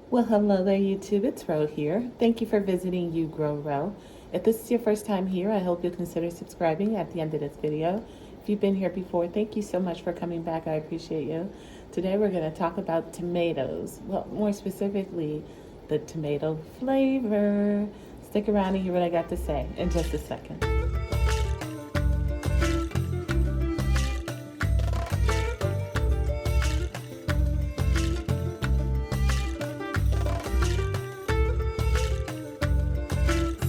Well, hello there, YouTube. It's Ro here. Thank you for visiting You Grow Ro. If this is your first time here, I hope you'll consider subscribing at the end of this video. If you've been here before, thank you so much for coming back. I appreciate you. Today we're going to talk about tomatoes. Well, more specifically, the tomato flavor. Stick around and hear what I got to say in just a second.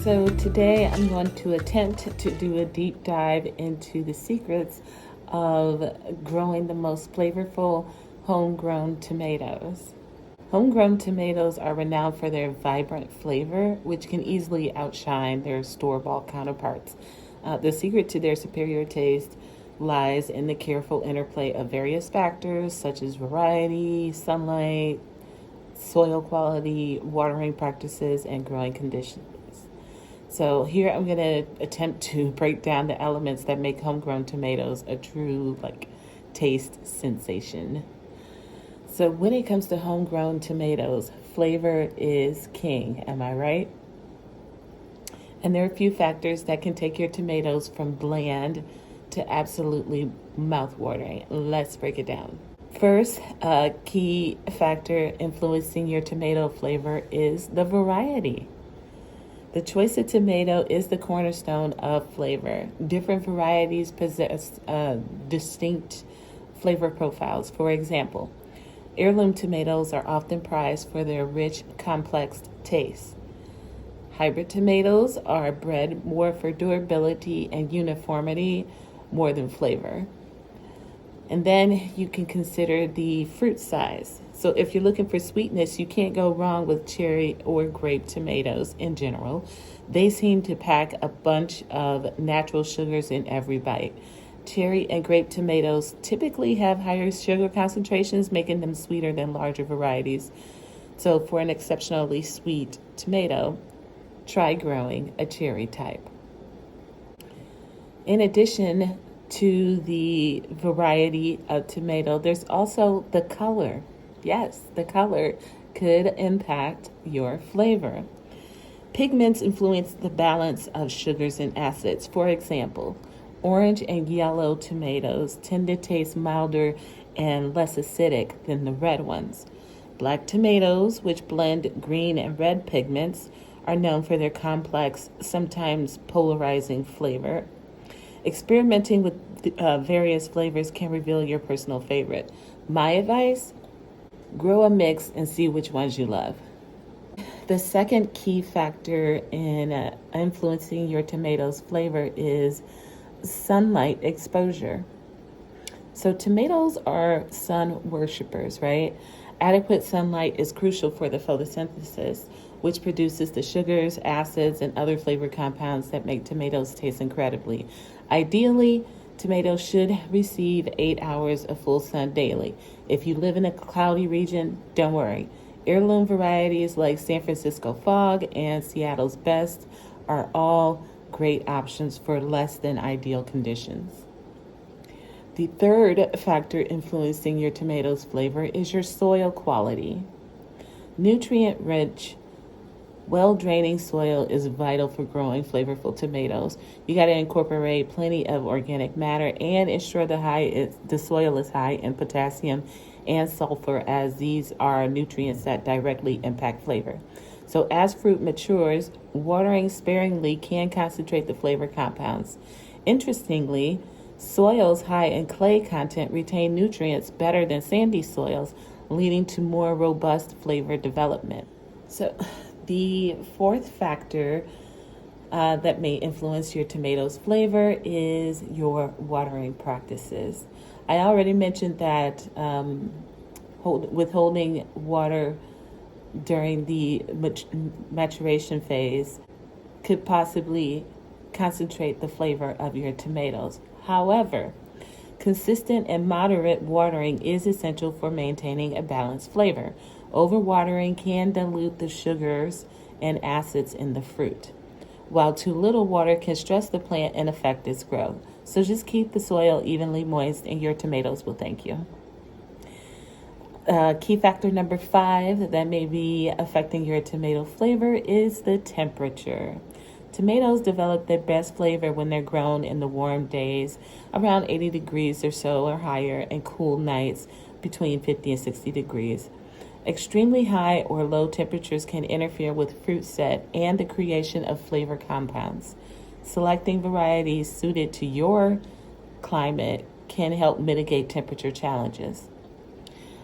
So today I'm going to attempt to do a deep dive into the secrets of growing the most flavorful homegrown tomatoes. Homegrown tomatoes are renowned for their vibrant flavor, which can easily outshine their store-bought counterparts. The secret to their superior taste lies in the careful interplay of various factors such as variety, sunlight, soil quality, watering practices, and growing conditions. So here I'm going to attempt to break down the elements that make homegrown tomatoes a true taste sensation. So when it comes to homegrown tomatoes, flavor is king, am I right? And there are a few factors that can take your tomatoes from bland to absolutely mouth-watering. Let's break it down. First, a key factor influencing your tomato flavor is the variety. The choice of tomato is the cornerstone of flavor. Different varieties possess distinct flavor profiles. For example, heirloom tomatoes are often prized for their rich, complex taste. Hybrid tomatoes are bred more for durability and uniformity more than flavor. And then you can consider the fruit size. So if you're looking for sweetness, you can't go wrong with cherry or grape tomatoes in general. They seem to pack a bunch of natural sugars in every bite. Cherry and grape tomatoes typically have higher sugar concentrations, making them sweeter than larger varieties. So for an exceptionally sweet tomato, try growing a cherry type. In addition to the variety of tomato, there's also the color. Yes, the color could impact your flavor. Pigments influence the balance of sugars and acids. For example, orange and yellow tomatoes tend to taste milder and less acidic than the red ones. Black tomatoes, which blend green and red pigments, are known for their complex, sometimes polarizing flavor. Experimenting with various flavors can reveal your personal favorite. My advice: grow a mix and see which ones you love. The second key factor in influencing your tomatoes' flavor is sunlight exposure. So tomatoes are sun worshipers, right? Adequate sunlight is crucial for the photosynthesis, which produces the sugars, acids, and other flavor compounds that make tomatoes taste incredibly. Ideally, tomatoes should receive 8 hours of full sun daily. If you live in a cloudy region, don't worry. Heirloom varieties like San Francisco Fog and Seattle's Best are all great options for less than ideal conditions. The third factor influencing your tomatoes' flavor is your soil quality. Nutrient-rich, well-draining soil is vital for growing flavorful tomatoes. You got to incorporate plenty of organic matter and ensure the soil is high in potassium and sulfur, as these are nutrients that directly impact flavor. So as fruit matures, watering sparingly can concentrate the flavor compounds. Interestingly, soils high in clay content retain nutrients better than sandy soils, leading to more robust flavor development. So the fourth factor that may influence your tomatoes' flavor is your watering practices. I already mentioned that withholding water during the maturation phase could possibly concentrate the flavor of your tomatoes. However, consistent and moderate watering is essential for maintaining a balanced flavor. Overwatering can dilute the sugars and acids in the fruit, while too little water can stress the plant and affect its growth. So just keep the soil evenly moist and your tomatoes will thank you. Key factor number 5 that may be affecting your tomato flavor is the temperature. Tomatoes develop their best flavor when they're grown in the warm days, around 80 degrees or so or higher, and cool nights between 50 and 60 degrees. Extremely high or low temperatures can interfere with fruit set and the creation of flavor compounds. Selecting varieties suited to your climate can help mitigate temperature challenges.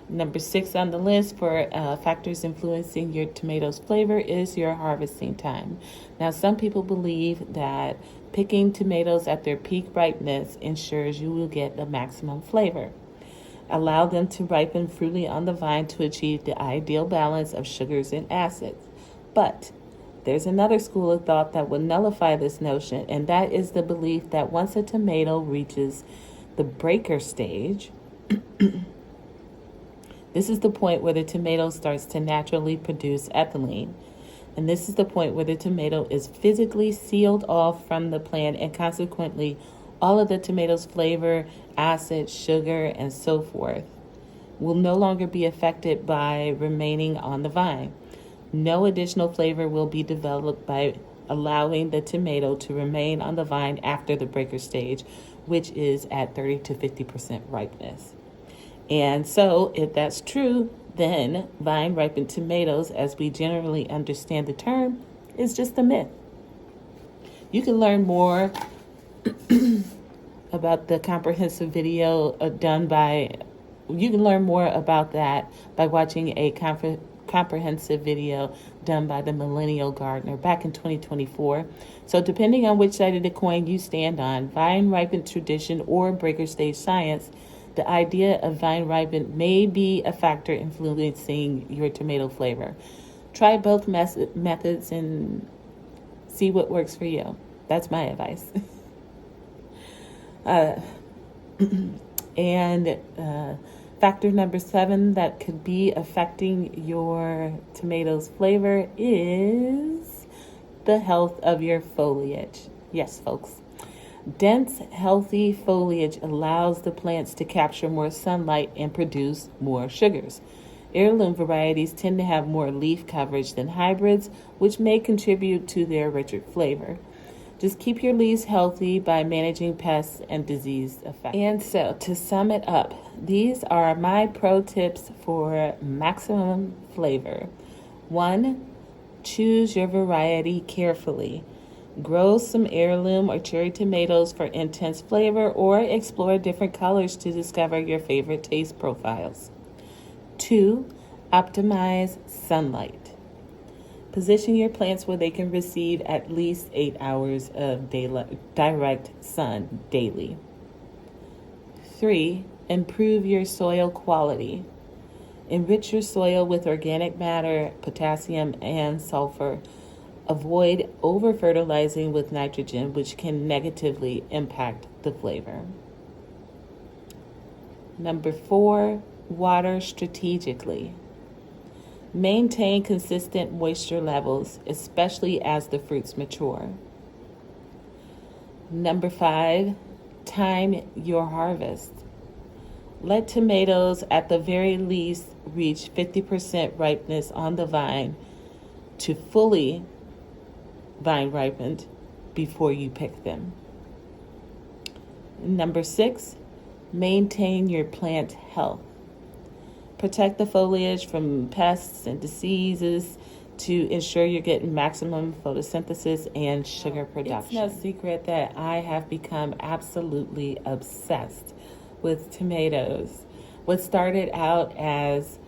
Number 6 on the list for factors influencing your tomato's flavor is your harvesting time. Now, some people believe that picking tomatoes at their peak ripeness ensures you will get the maximum flavor. Allow them to ripen freely on the vine to achieve the ideal balance of sugars and acids. But there's another school of thought that would nullify this notion, and that is the belief that once a tomato reaches the breaker stage, this is the point where the tomato starts to naturally produce ethylene. And this is the point where the tomato is physically sealed off from the plant, and consequently, all of the tomato's flavor, acid, sugar, and so forth will no longer be affected by remaining on the vine. No additional flavor will be developed by allowing the tomato to remain on the vine after the breaker stage, which is at 30 to 50% ripeness. And so, if that's true, then vine ripened tomatoes, as we generally understand the term, is just a myth. You can learn more about the comprehensive video you can learn more about that by watching a comprehensive video done by the Millennial Gardener back in 2024. So depending on which side of the coin you stand on, vine ripened tradition or breaker stage science, the idea of vine ripened may be a factor influencing your tomato flavor. Try both methods and see what works for you. That's my advice. Factor number 7 that could be affecting your tomato's flavor is the health of your foliage. Yes, folks. Dense, healthy foliage allows the plants to capture more sunlight and produce more sugars. Heirloom varieties tend to have more leaf coverage than hybrids, which may contribute to their richer flavor. Just keep your leaves healthy by managing pests and disease effects. And so, to sum it up, these are my pro tips for maximum flavor. 1, choose your variety carefully. Grow some heirloom or cherry tomatoes for intense flavor, or explore different colors to discover your favorite taste profiles. 2, optimize sunlight. Position your plants where they can receive at least 8 hours of direct sun daily. 3, improve your soil quality. Enrich your soil with organic matter, potassium, and sulfur. Avoid over-fertilizing with nitrogen, which can negatively impact the flavor. Number 4, water strategically. Maintain consistent moisture levels, especially as the fruits mature. Number 5, time your harvest. Let tomatoes at the very least reach 50% ripeness on the vine to fully vine ripened before you pick them. Number 6, maintain your plant health. Protect the foliage from pests and diseases to ensure you're getting maximum photosynthesis and sugar production. It's no secret that I have become absolutely obsessed with tomatoes. What started out as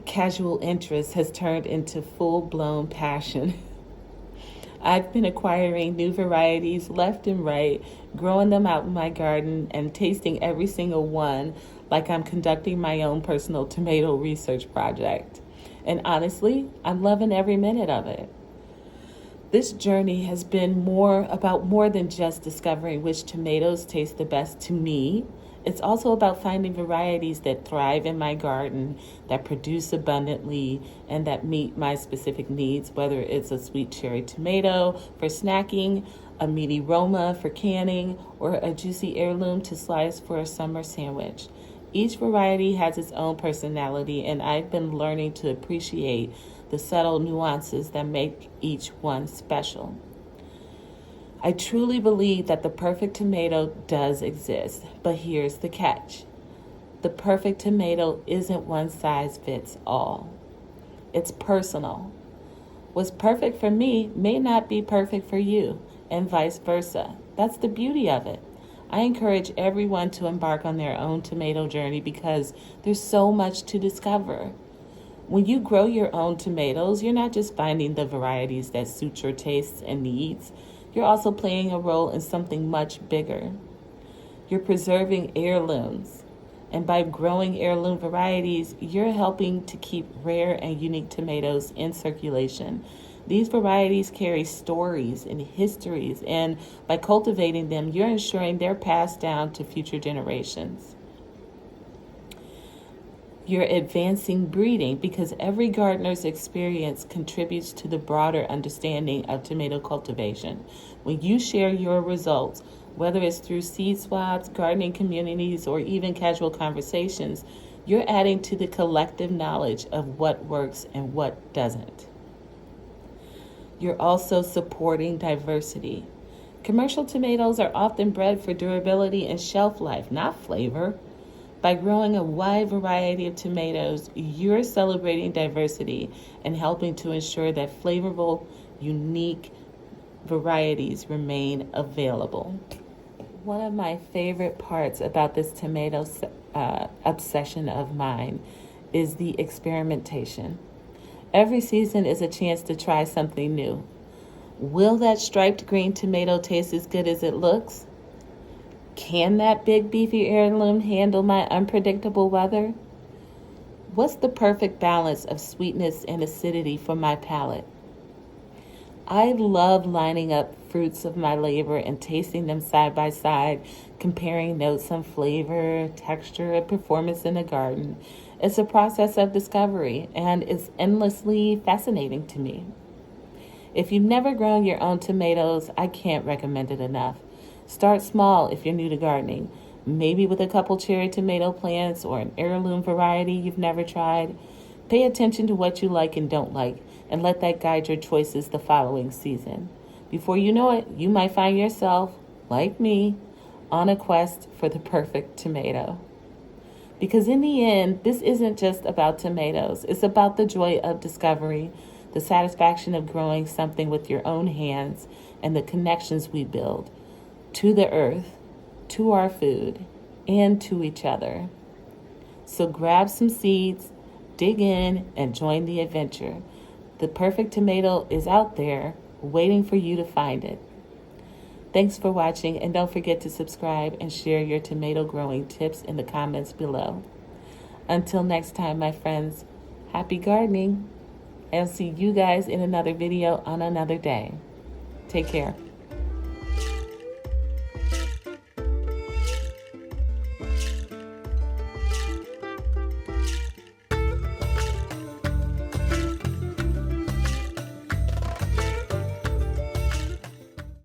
casual interest has turned into full-blown passion. I've been acquiring new varieties left and right, growing them out in my garden and tasting every single one like I'm conducting my own personal tomato research project. And honestly, I'm loving every minute of it. This journey has been more than just discovering which tomatoes taste the best to me. It's also about finding varieties that thrive in my garden, that produce abundantly, and that meet my specific needs, whether it's a sweet cherry tomato for snacking, a meaty Roma for canning, or a juicy heirloom to slice for a summer sandwich. Each variety has its own personality, and I've been learning to appreciate the subtle nuances that make each one special. I truly believe that the perfect tomato does exist, but here's the catch. The perfect tomato isn't one size fits all. It's personal. What's perfect for me may not be perfect for you, and vice versa. That's the beauty of it. I encourage everyone to embark on their own tomato journey because there's so much to discover. When you grow your own tomatoes, you're not just finding the varieties that suit your tastes and needs, you're also playing a role in something much bigger. You're preserving heirlooms. And by growing heirloom varieties, you're helping to keep rare and unique tomatoes in circulation. These varieties carry stories and histories, and by cultivating them, you're ensuring they're passed down to future generations. You're advancing breeding because every gardener's experience contributes to the broader understanding of tomato cultivation. When you share your results, whether it's through seed swaps, gardening communities, or even casual conversations, you're adding to the collective knowledge of what works and what doesn't. You're also supporting diversity. Commercial tomatoes are often bred for durability and shelf life, not flavor. By growing a wide variety of tomatoes, you're celebrating diversity and helping to ensure that flavorful, unique varieties remain available. One of my favorite parts about this tomato obsession of mine is the experimentation. Every season is a chance to try something new. Will that striped green tomato taste as good as it looks? Can that big beefy heirloom handle my unpredictable weather? What's the perfect balance of sweetness and acidity for my palate? I love lining up fruits of my labor and tasting them side by side, comparing notes on flavor, texture, and performance in the garden. It's a process of discovery, and it's endlessly fascinating to me. If you've never grown your own tomatoes, I can't recommend it enough. Start small if you're new to gardening, maybe with a couple cherry tomato plants or an heirloom variety you've never tried. Pay attention to what you like and don't like, and let that guide your choices the following season. Before you know it, you might find yourself, like me, on a quest for the perfect tomato. Because in the end, this isn't just about tomatoes. It's about the joy of discovery, the satisfaction of growing something with your own hands, and the connections we build to the earth, to our food, and to each other. So grab some seeds, dig in, and join the adventure. The perfect tomato is out there, waiting for you to find it. Thanks for watching, and don't forget to subscribe and share your tomato growing tips in the comments below. Until next time, my friends, happy gardening. I'll see you guys in another video on another day. Take care.